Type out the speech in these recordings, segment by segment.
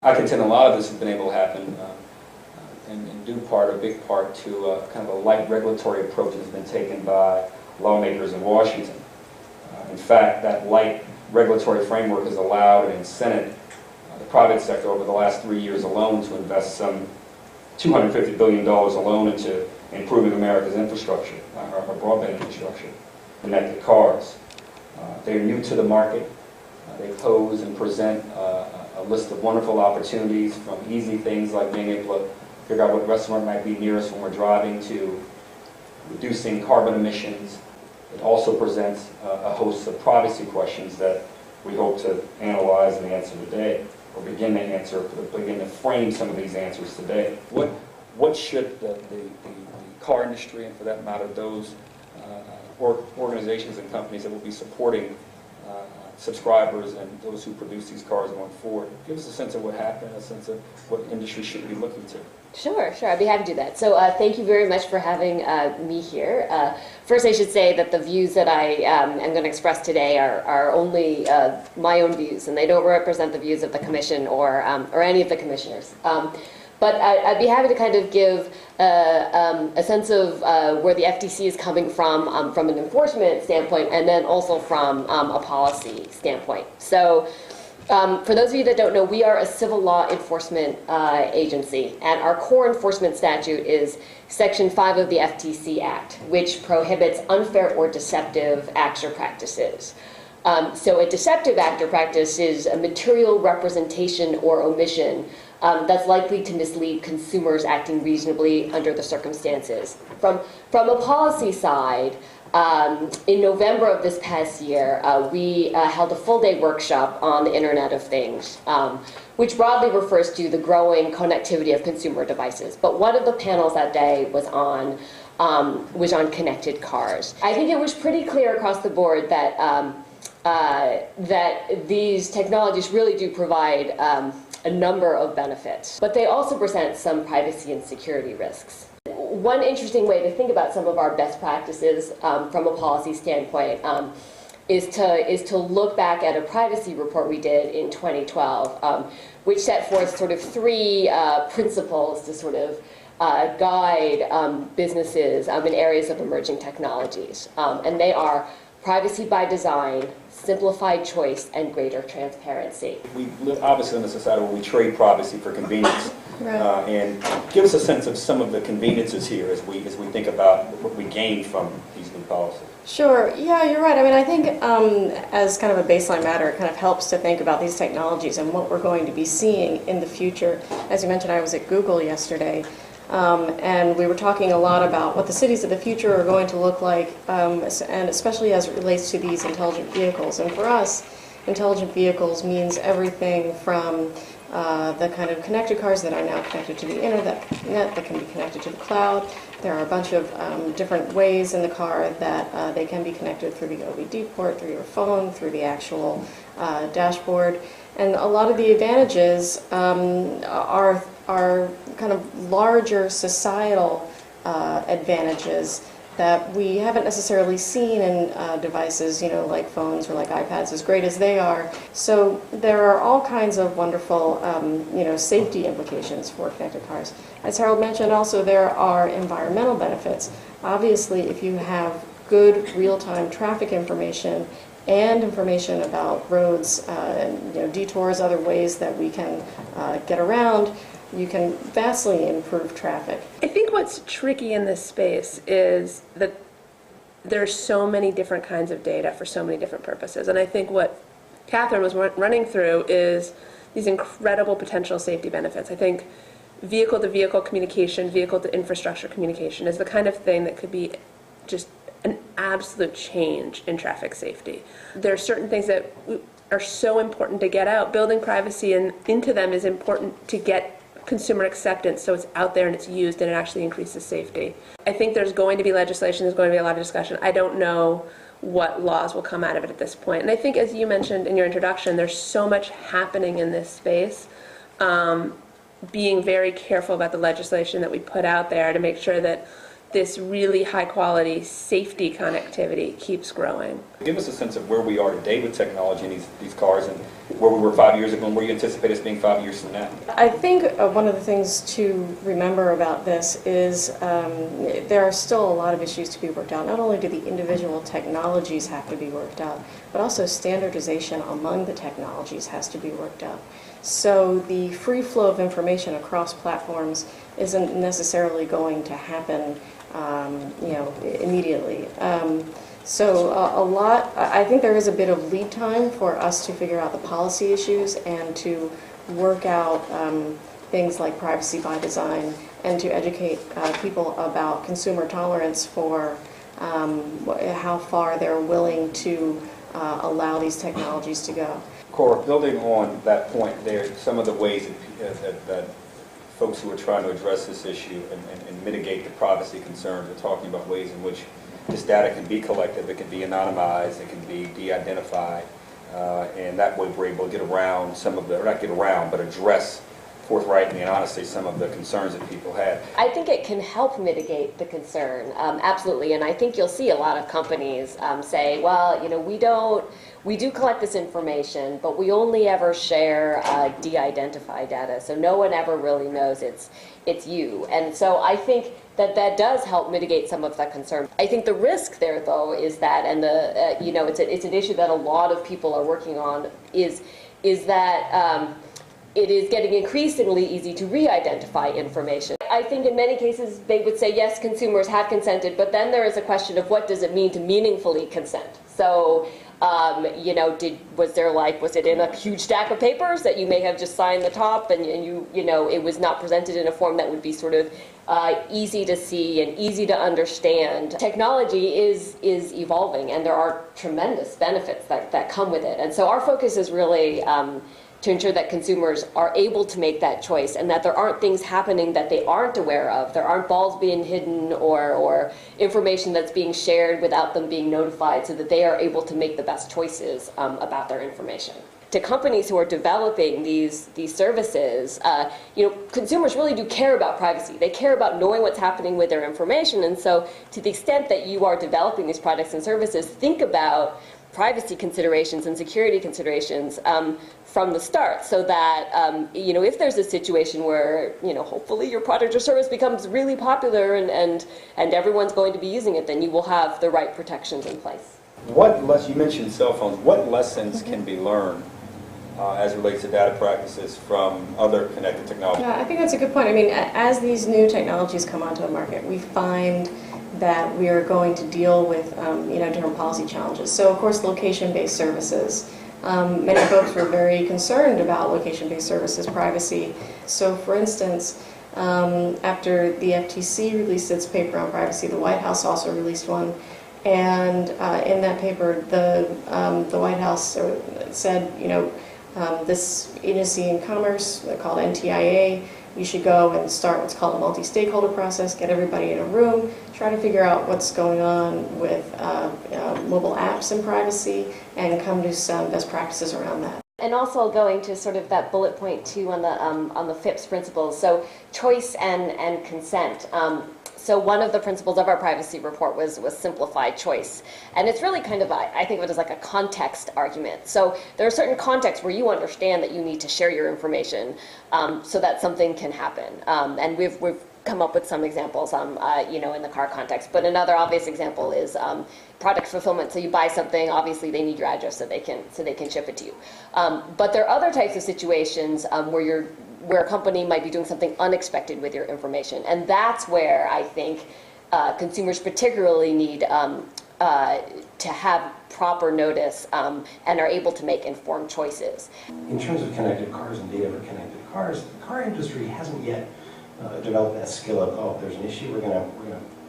I contend a lot of this has been able to happen in due part, or big part, to kind of a light regulatory approach that has been taken by lawmakers in Washington. In fact, that light regulatory framework has allowed and incented the private sector over the last 3 years alone to invest some $250 billion alone into improving America's infrastructure, our broadband infrastructure, connected cars. They're new to the market. They pose and present a list of wonderful opportunities, from easy things like being able to figure out what restaurant might be nearest when we're driving, to reducing carbon emissions. It also presents a host of privacy questions that we hope to analyze and answer today, or begin to frame some of these answers today. What should the car industry, and for that matter those organizations and companies that will be supporting subscribers and those who produce these cars going forward, give us a sense of what happened, a sense of what industry should be looking to. Sure, I'd be happy to do that. So thank you very much for having me here. First, I should say that the views that I am going to express today are only my own views, and they don't represent the views of the Commission or any of the commissioners. But I'd be happy to kind of give a sense of where the FTC is coming from an enforcement standpoint, and then also from a policy standpoint. So for those of you that don't know, we are a civil law enforcement agency, and our core enforcement statute is Section 5 of the FTC Act, which prohibits unfair or deceptive acts or practices. So a deceptive act or practice is a material representation or omission that's likely to mislead consumers acting reasonably under the circumstances. From a policy side, in November of this past year, we held a full-day workshop on the Internet of Things, which broadly refers to the growing connectivity of consumer devices. But one of the panels that day was on connected cars. I think it was pretty clear across the board that that these technologies really do provide a number of benefits, but they also present some privacy and security risks. One interesting way to think about some of our best practices from a policy standpoint is to look back at a privacy report we did in 2012, which set forth sort of three principles to sort of guide businesses in areas of emerging technologies. And they are privacy by design, simplified choice, and greater transparency. We live obviously in a society where we trade privacy for convenience. Right. And give us a sense of some of the conveniences here as we think about what we gain from these new policies. Sure. Yeah, you're right. I mean, I think as kind of a baseline matter, it kind of helps to think about these technologies and what we're going to be seeing in the future. As you mentioned, I was at Google yesterday, and we were talking a lot about what the cities of the future are going to look like, and especially as it relates to these intelligent vehicles. And for us, intelligent vehicles means everything from the kind of connected cars that are now connected to the internet, that can be connected to the cloud. There are a bunch of different ways in the car that they can be connected through the OBD port, through your phone, through the actual dashboard. And a lot of the advantages are kind of larger societal advantages that we haven't necessarily seen in devices, you know, like phones or like iPads, as great as they are. So there are all kinds of wonderful, you know, safety implications for connected cars. As Harold mentioned, also there are environmental benefits. Obviously, if you have good real-time traffic information and information about roads, and, you know, detours, other ways that we can get around, you can vastly improve traffic. I think what's tricky in this space is that there's so many different kinds of data for so many different purposes. And I think what Catherine was running through is these incredible potential safety benefits. I think vehicle-to-vehicle communication, vehicle-to-infrastructure communication is the kind of thing that could be just an absolute change in traffic safety. There are certain things that are so important to get out. Building privacy into them is important to get consumer acceptance, so it's out there and it's used and it actually increases safety. I think there's going to be legislation, there's going to be a lot of discussion. I don't know what laws will come out of it at this point. And I think, as you mentioned in your introduction, there's so much happening in this space. Being very careful about the legislation that we put out there to make sure that this really high quality safety connectivity keeps growing. Give us a sense of where we are today with technology in these cars and where we were 5 years ago and where you anticipate us being 5 years from now. I think one of the things to remember about this is there are still a lot of issues to be worked out. Not only do the individual technologies have to be worked out, but also standardization among the technologies has to be worked out. So the free flow of information across platforms isn't necessarily going to happen immediately. So I think there is a bit of lead time for us to figure out the policy issues and to work out things like privacy by design and to educate people about consumer tolerance for how far they're willing to allow these technologies to go. Cora, building on that point there, some of the ways that folks who are trying to address this issue and mitigate the privacy concerns are talking about ways in which this data can be collected, it can be anonymized, it can be de-identified, and that way we're able to get around some of the, or not get around, but address forthrightly and honestly some of the concerns that people had. I think it can help mitigate the concern, absolutely, and I think you'll see a lot of companies say, well, we do collect this information, but we only ever share de-identified data, so no one ever really knows it's you. And so I think that does help mitigate some of that concern. I think the risk there, though, is that, and it's an issue that a lot of people are working on, is that it is getting increasingly easy to re-identify information. I think in many cases they would say, yes, consumers have consented, but then there is a question of what does it mean to meaningfully consent. So, was it in a huge stack of papers that you may have just signed the top and it was not presented in a form that would be sort of easy to see and easy to understand. Technology is evolving and there are tremendous benefits that come with it. And so our focus is really to ensure that consumers are able to make that choice and that there aren't things happening that they aren't aware of. There aren't balls being hidden or information that's being shared without them being notified so that they are able to make the best choices about their information. To companies who are developing these services, consumers really do care about privacy. They care about knowing what's happening with their information, and so to the extent that you are developing these products and services, think about privacy considerations and security considerations from the start, so that if there's a situation where hopefully your product or service becomes really popular and everyone's going to be using it, then you will have the right protections in place. You mentioned cell phones. What lessons can be learned as it relates to data practices from other connected technologies? Yeah, I think that's a good point. I mean, as these new technologies come onto the market, we find that we are going to deal with different policy challenges. So, of course, location-based services. Many folks were very concerned about location-based services privacy. So, for instance, after the FTC released its paper on privacy, the White House also released one. And in that paper, the White House said, this agency in commerce called NTIA, you should go and start what's called a multi-stakeholder process, get everybody in a room, try to figure out what's going on with mobile apps and privacy, and come to some best practices around that. And also going to sort of that bullet point too on the FIPS principles, so choice and consent. So one of the principles of our privacy report was simplified choice. And it's really kind of, I think of it as like a context argument. So there are certain contexts where you understand that you need to share your information so that something can happen. And we've come up with some examples in the car context. But another obvious example is product fulfillment. So you buy something, obviously they need your address so they can ship it to you. But there are other types of situations where a company might be doing something unexpected with your information. And that's where I think consumers particularly need to have proper notice and are able to make informed choices. In terms of connected cars and data for connected cars, the car industry hasn't yet developed that skill of, oh, if there's an issue, we're gonna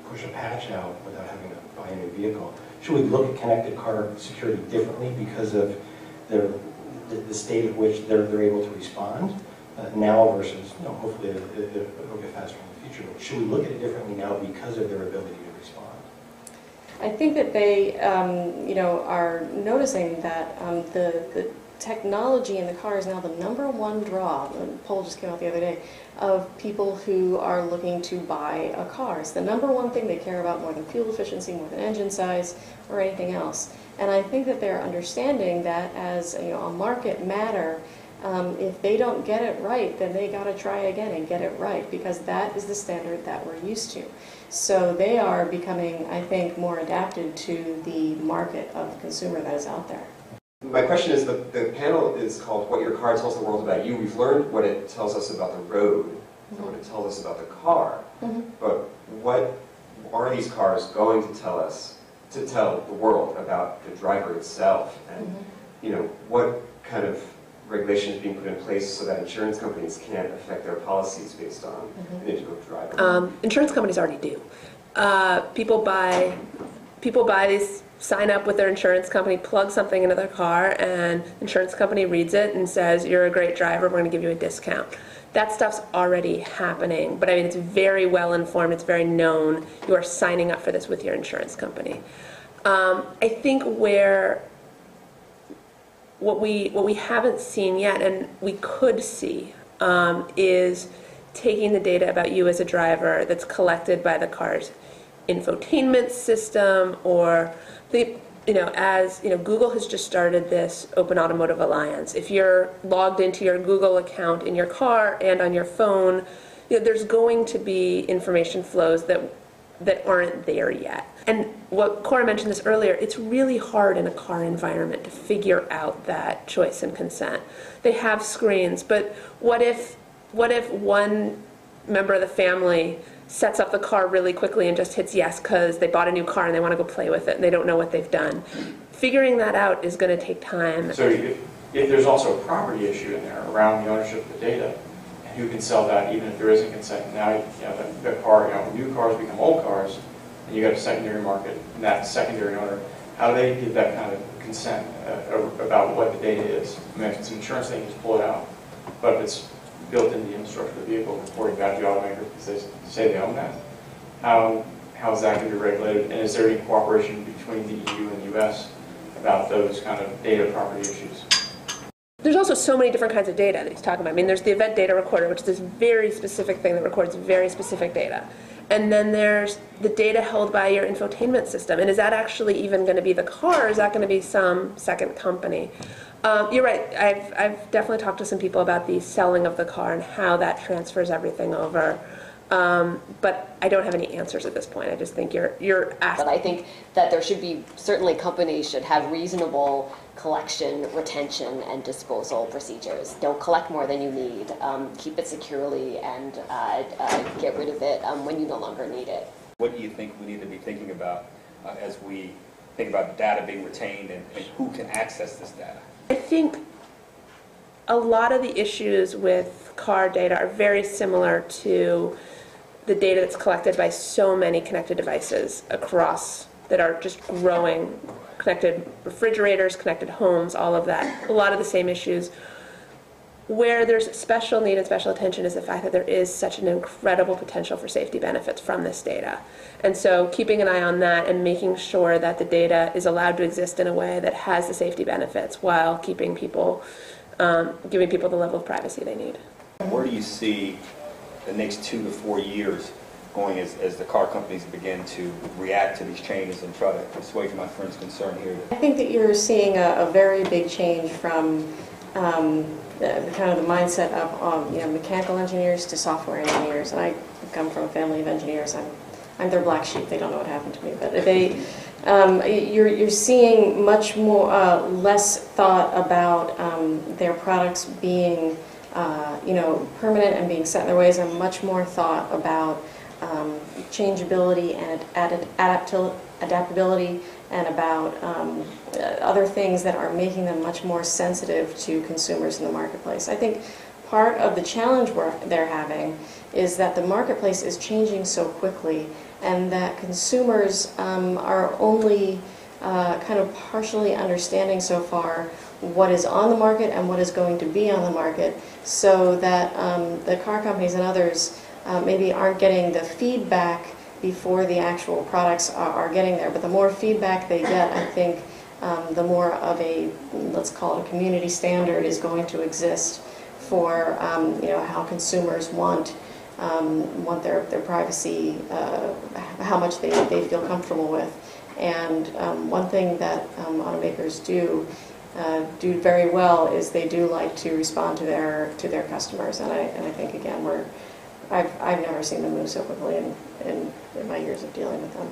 push a patch out without having to buy a new vehicle. Should we look at connected car security differently because of the state at which they're able to respond? Now versus, hopefully it'll get faster in the future. But should we look at it differently now because of their ability to respond? I think that they, are noticing that the technology in the car is now the #1 draw. The poll just came out the other day of people who are looking to buy a car. It's the #1 thing they care about, more than fuel efficiency, more than engine size, or anything else. And I think that they're understanding that as a market matter. If they don't get it right, then they got to try again and get it right, because that is the standard that we're used to. So they are becoming, I think, more adapted to the market of the consumer that is out there. My question is, the panel is called What Your Car Tells the World About You. We've learned what it tells us about the road and what it tells us about the car. But what are these cars going to tell us, to tell the world about the driver itself? And what kind of regulation is being put in place so that insurance companies can't affect their policies based on an individual driver? Insurance companies already do. People buy these, sign up with their insurance company, plug something into their car, and the insurance company reads it and says, "You're a great driver, we're going to give you a discount." That stuff's already happening, but I mean, it's very well informed, it's very known. You are signing up for this with your insurance company. I think what we haven't seen yet, and we could see, is taking the data about you as a driver that's collected by the car's infotainment system, or Google has just started this Open Automotive Alliance. If you're logged into your Google account in your car and on your phone, there's going to be information flows that aren't there yet. And what Cora mentioned this earlier, it's really hard in a car environment to figure out that choice and consent. They have screens, but what if one member of the family sets up the car really quickly and just hits yes because they bought a new car and they want to go play with it and they don't know what they've done? Figuring that out is going to take time. So if there's also a property issue in there around the ownership of the data, and who can sell that even if there isn't consent? Now, the car, new cars become old cars, and you got a secondary market, and that secondary owner, how do they give that kind of consent about what the data is? I mean, if it's an insurance, they can just pull it out. But if it's built into the infrastructure of the vehicle, reporting back to the automaker because they say they own that, how is that going to be regulated? And is there any cooperation between the EU and the US about those kind of data property issues? There's also so many different kinds of data that he's talking about. I mean, there's the event data recorder, which is this very specific thing that records very specific data. And then there's the data held by your infotainment system. And is that actually even going to be the car, or is that going to be some second company? You're right. I've definitely talked to some people about the selling of the car and how that transfers everything over. But I don't have any answers at this point. I just think you're asking. But I think that there should be, certainly companies should have reasonable collection, retention, and disposal procedures. Don't collect more than you need. Keep it securely and get rid of it when you no longer need it. What do you think we need to be thinking about as we think about data being retained and who can access this data? I think a lot of the issues with car data are very similar to the data that's collected by so many connected devices across that are just growing. Connected refrigerators, connected homes, all of that. A lot of the same issues. Where there's special need and special attention is the fact that there is such an incredible potential for safety benefits from this data. And so keeping an eye on that and making sure that the data is allowed to exist in a way that has the safety benefits while keeping people, giving people the level of privacy they need. Where do you see the next 2 to 4 years going as the car companies begin to react to these changes and try to assuage my friend's concern here? I think that you're seeing a very big change from the kind of the mindset of mechanical engineers to software engineers. And I come from a family of engineers. I'm their black sheep. They don't know what happened to me, but they. You're seeing much more less thought about their products being permanent and being set in their ways, and much more thought about changeability and adaptability, and about other things that are making them much more sensitive to consumers in the marketplace. I think part of the challenge they're having is that the marketplace is changing so quickly, and that consumers are only kind of partially understanding so far what is on the market and what is going to be on the market, so that the car companies and others maybe aren't getting the feedback before the actual products are getting there. But the more feedback they get, I think the more of a, let's call it a community standard, is going to exist for how consumers want their privacy, how much they feel comfortable with. And one thing that automakers do very well is they do like to respond to their customers, and I think again I've never seen them move so quickly in my years of dealing with them.